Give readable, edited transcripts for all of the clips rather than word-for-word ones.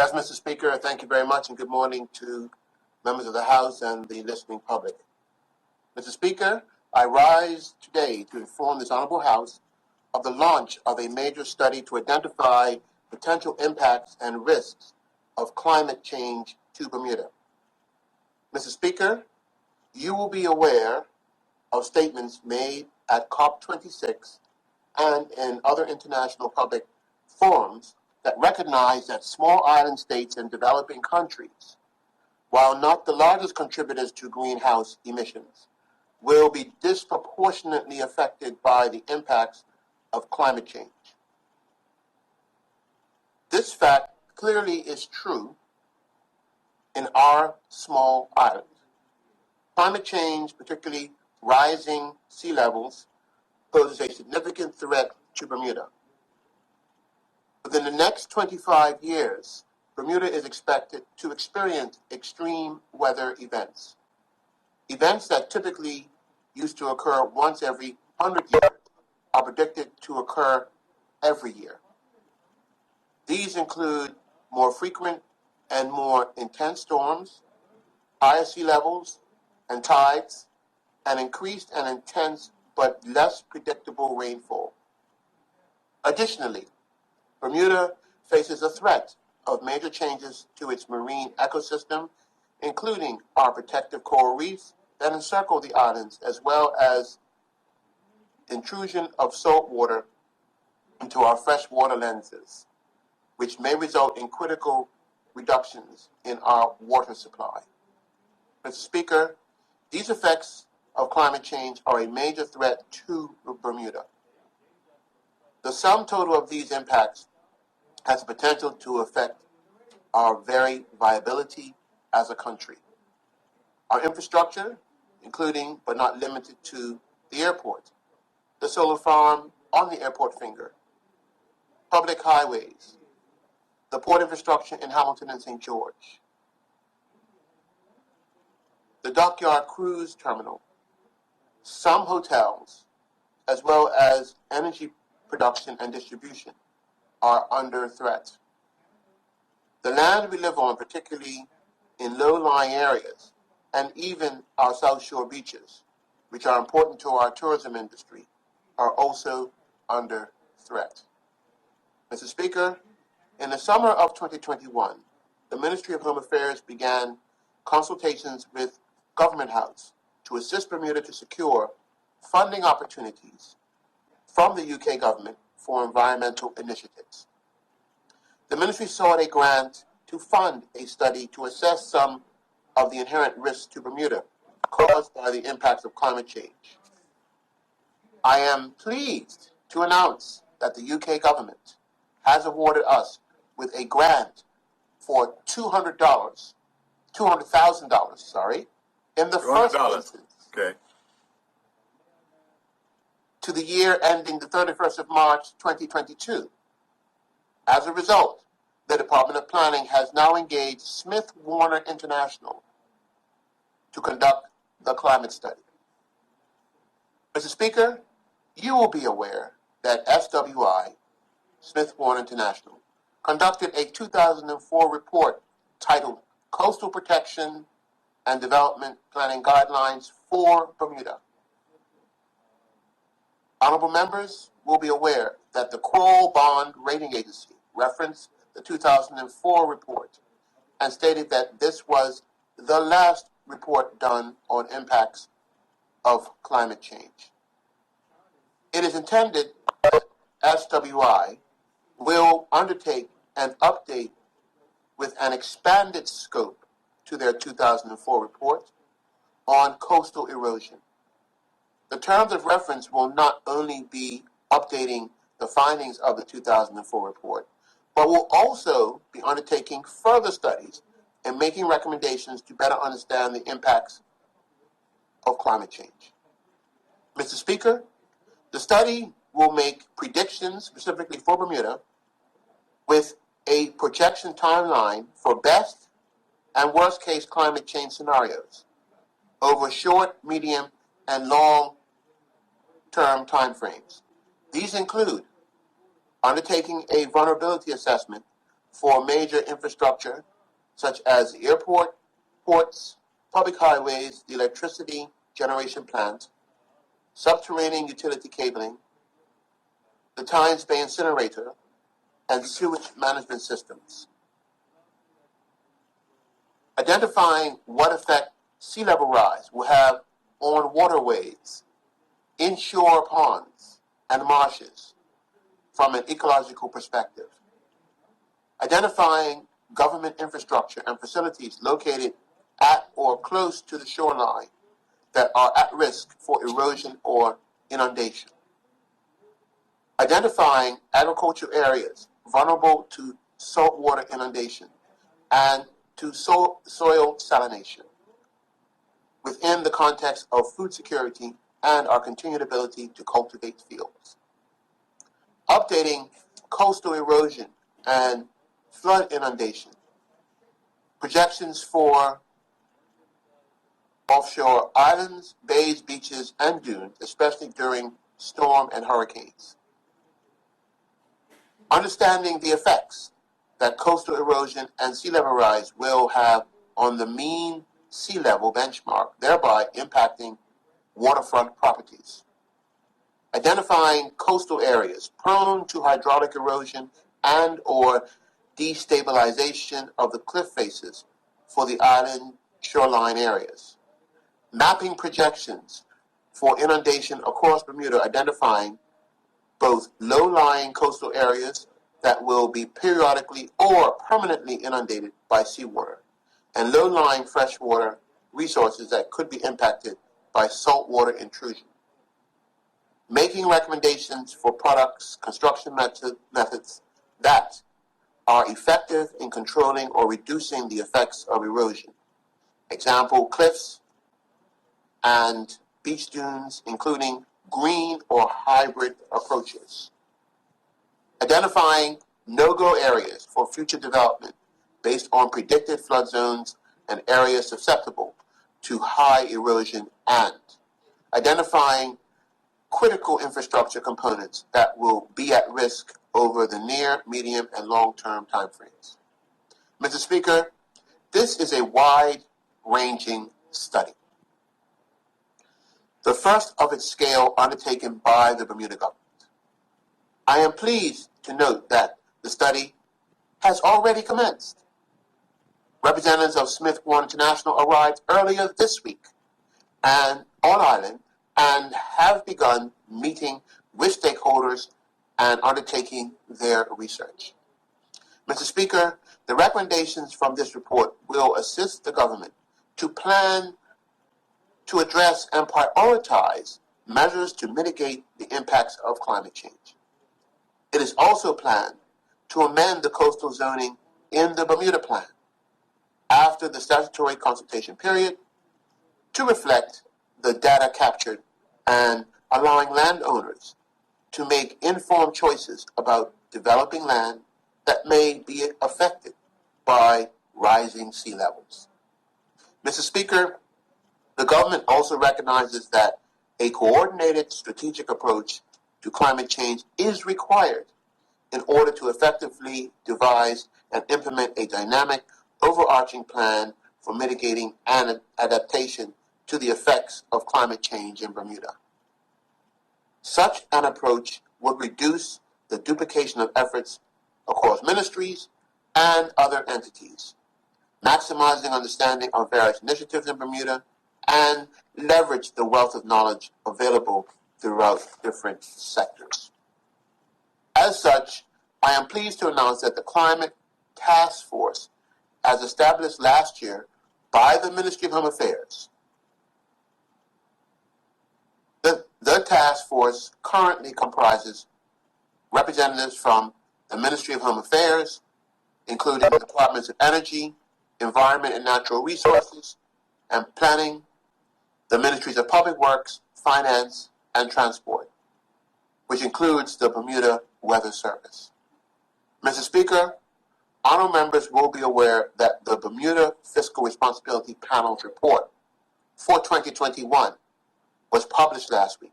Yes, Mr. Speaker, thank you very much, and good morning to members of the House and the listening public. Mr. Speaker, I rise today to inform this Honorable House of the launch of a major study to identify potential impacts and risks of climate change to Bermuda. Mr. Speaker, you will be aware of statements made at COP26 and in other international public forums that recognize that small island states and developing countries, while not the largest contributors to greenhouse emissions, will be disproportionately affected by the impacts of climate change. This fact clearly is true in our small island. Climate change, particularly rising sea levels, poses a significant threat to Bermuda. Within the next 25 years, Bermuda is expected to experience extreme weather events. Events that typically used to occur once every 100 years are predicted to occur every year. These include more frequent and more intense storms, higher sea levels and tides, and increased and intense but less predictable rainfall. Additionally, Bermuda faces a threat of major changes to its marine ecosystem, including our protective coral reefs that encircle the islands, as well as intrusion of salt water into our freshwater lenses, which may result in critical reductions in our water supply. Mr. Speaker, these effects of climate change are a major threat to Bermuda. The sum total of these impacts has the potential to affect our very viability as a country. Our infrastructure, including but not limited to the airport, the solar farm on the airport finger, public highways, the port infrastructure in Hamilton and St. George, the dockyard cruise terminal, some hotels, as well as energy production and distribution, are under threat. The land we live on, particularly in low-lying areas, and even our South Shore beaches, which are important to our tourism industry, are also under threat. Mr. Speaker, in the summer of 2021, the Ministry of Home Affairs began consultations with Government House to assist Bermuda to secure funding opportunities from the UK government for environmental initiatives. The ministry sought a grant to fund a study to assess some of the inherent risks to Bermuda caused by the impacts of climate change. I am pleased to announce that the UK government has awarded us with a grant for $200,000, in the first instance. Okay. To the year ending the 31st of March 2022. As a result, the Department of Planning has now engaged Smith Warner International to conduct the climate study. Mr. Speaker, you will be aware that SWI, Smith Warner International, conducted a 2004 report titled Coastal Protection and Development Planning Guidelines for Bermuda. Honorable members will be aware that the Kroll Bond Rating Agency referenced the 2004 report and stated that this was the last report done on impacts of climate change. It is intended that SWI will undertake an update with an expanded scope to their 2004 report on coastal erosion. The terms of reference will not only be updating the findings of the 2004 report, but will also be undertaking further studies and making recommendations to better understand the impacts of climate change. Mr. Speaker, the study will make predictions specifically for Bermuda with a projection timeline for best and worst case climate change scenarios over short, medium, and long-term timeframes. These include undertaking a vulnerability assessment for major infrastructure such as the airport, ports, public highways, the electricity generation plant, subterranean utility cabling, the Tynes Bay incinerator, and sewage management systems. Identifying what effect sea level rise will have on waterways, inshore ponds, and marshes from an ecological perspective. Identifying government infrastructure and facilities located at or close to the shoreline that are at risk for erosion or inundation. Identifying agricultural areas vulnerable to saltwater inundation and to soil salination within the context of food security and our continued ability to cultivate fields. Updating coastal erosion and flood inundation, projections for offshore islands, bays, beaches, and dunes, especially during storm and hurricanes. Understanding the effects that coastal erosion and sea level rise will have on the mean sea level benchmark, thereby impacting waterfront properties. Identifying coastal areas prone to hydraulic erosion and or destabilization of the cliff faces for the island shoreline areas. Mapping projections for inundation across Bermuda, identifying both low-lying coastal areas that will be periodically or permanently inundated by seawater, and low-lying freshwater resources that could be impacted by saltwater intrusion. Making recommendations for products, construction methods that are effective in controlling or reducing the effects of erosion. Example, cliffs and beach dunes, including green or hybrid approaches. Identifying no-go areas for future development based on predicted flood zones and areas susceptible to high erosion, and identifying critical infrastructure components that will be at risk over the near, medium, and long-term timeframes. Mr. Speaker, this is a wide-ranging study, the first of its scale undertaken by the Bermuda government. I am pleased to note that the study has already commenced. Representatives of Smith Warren International arrived earlier this week and on island and have begun meeting with stakeholders and undertaking their research. Mr. Speaker, the recommendations from this report will assist the government to plan to address and prioritize measures to mitigate the impacts of climate change. It is also planned to amend the coastal zoning in the Bermuda Plan after the statutory consultation period to reflect the data captured and allowing landowners to make informed choices about developing land that may be affected by rising sea levels. Mr. Speaker, the government also recognizes that a coordinated strategic approach to climate change is required in order to effectively devise and implement a dynamic, overarching plan for mitigating and adaptation to the effects of climate change in Bermuda. Such an approach would reduce the duplication of efforts across ministries and other entities, maximizing understanding of various initiatives in Bermuda, and leverage the wealth of knowledge available throughout different sectors. As such, I am pleased to announce that the Climate Task Force, as established last year by the Ministry of Home Affairs, the task force currently comprises representatives from the Ministry of Home Affairs, including the Departments of Energy, Environment and Natural Resources, and Planning, the Ministries of Public Works, Finance, and Transport, which includes the Bermuda Weather Service. Mr. Speaker, honorable members will be aware that the Bermuda Fiscal Responsibility Panel's report for 2021 was published last week.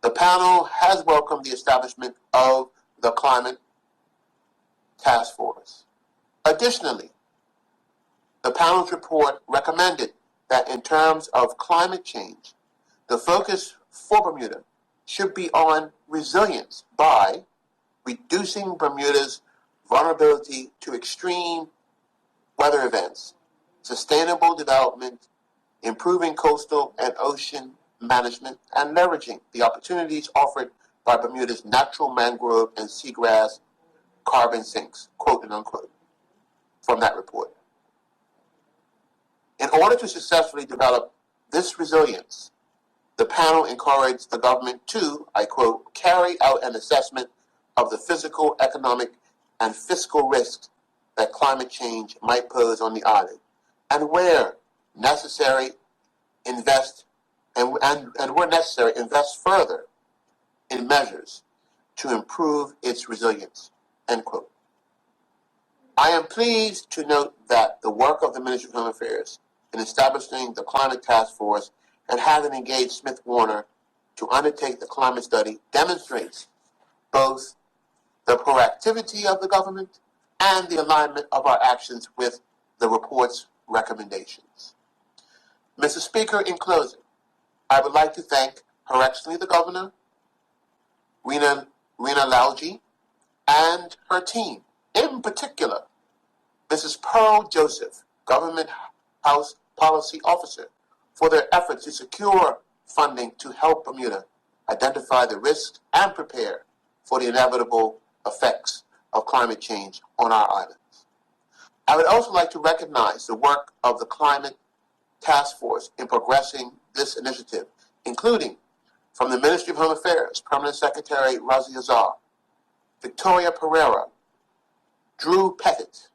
The panel has welcomed the establishment of the Climate Task Force. Additionally, the panel's report recommended that in terms of climate change, the focus for Bermuda should be on resilience by reducing Bermuda's vulnerability to extreme weather events, sustainable development, improving coastal and ocean management, and leveraging the opportunities offered by Bermuda's natural mangrove and seagrass carbon sinks, quote and unquote, from that report. In order to successfully develop this resilience, the panel encouraged the government to, I quote, carry out an assessment of the physical, economic, and fiscal risks that climate change might pose on the island, and where necessary, invest further in measures to improve its resilience, end quote. I am pleased to note that the work of the Ministry of Home Affairs in establishing the Climate Task Force and having engaged Smith Warner to undertake the climate study demonstrates both the proactivity of the government and the alignment of our actions with the report's recommendations. Mr. Speaker, in closing, I would like to thank Her Excellency the Governor, Rena Lalji, and her team, in particular, Mrs. Pearl Joseph, Government House Policy Officer, for their efforts to secure funding to help Bermuda identify the risks and prepare for the inevitable effects of climate change on our islands. I would also like to recognize the work of the Climate Task Force in progressing this initiative, including from the Ministry of Home Affairs, Permanent Secretary Razi Azar, Victoria Pereira, Drew Pettit,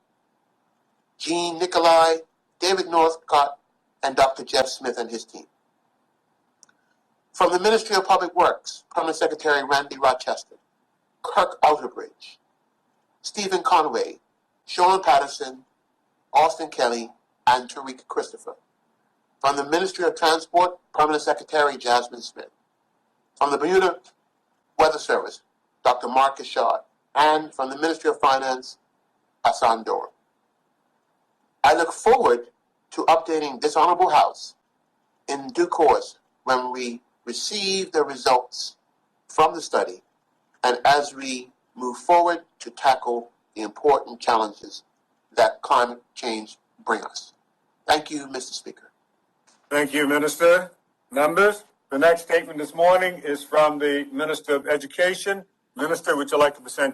Jean Nicolai, David Northcott, and Dr. Jeff Smith and his team. From the Ministry of Public Works, Permanent Secretary Randy Rochester, Kirk Outerbridge, Stephen Conway, Sean Patterson, Austin Kelly, and Tariq Christopher. From the Ministry of Transport, Permanent Secretary Jasmine Smith. From the Bermuda Weather Service, Dr. Mark Ishard. And from the Ministry of Finance, Hassan Dora. I look forward to updating this Honorable House in due course when we receive the results from the study and as we move forward to tackle the important challenges that climate change brings us. Thank you, Mr. Speaker. Thank you, Minister. Members, the next statement this morning is from the Minister of Education. Minister, would you like to present